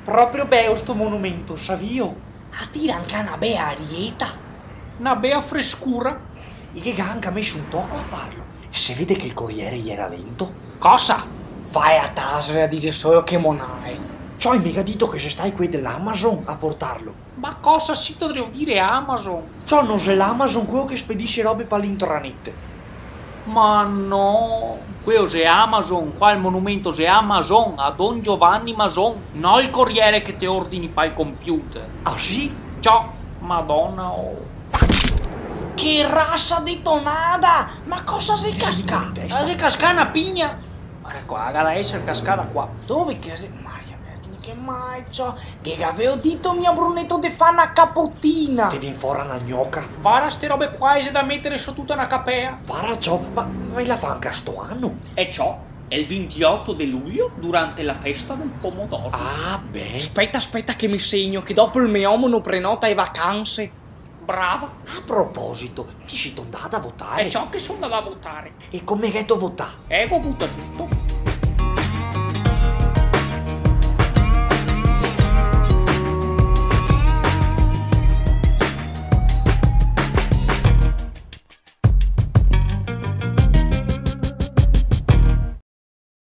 Proprio bello sto monumento, savio. A dire anche una bella arieta. Una bella frescura. E che anche ha messo un tocco a farlo. Se vede che il corriere gli era lento. Cosa? Fai a tasera, dice solo che monai. C'ho mica detto che se stai qui dell'Amazon a portarlo. Ma cosa si dovrebbe dire Amazon? C'ho non se l'Amazon quello che spedisce robe per l'intranet. Ma no, quello è Amazon, qua il monumento è Amazon, a Don Giovanni Mason, non il corriere che ti ordini per il computer. Ah sì? Ciao, madonna oh. Che razza di tonada! Ma cosa sei cascata? Ma se casca una pigna? Guarda qua, deve essere cascata qua. Dove che sei? Maria Vergine, che mai c'ho? Che avevo detto mio Brunetto di fa una capottina! Ti viene fuori una gnocca? Guarda ste robe qua è da mettere su tutta una capea. Guarda ciò, ma la fa anche a sto anno? E ciò è il 28 di luglio durante la festa del pomodoro. Ah beh. Aspetta che mi segno, che dopo il mio uomo non prenota le vacanze. Brava. A proposito, ti sei andata a votare? È ciò che sono andato a votare. E come che tu votare? Ego butta tutto.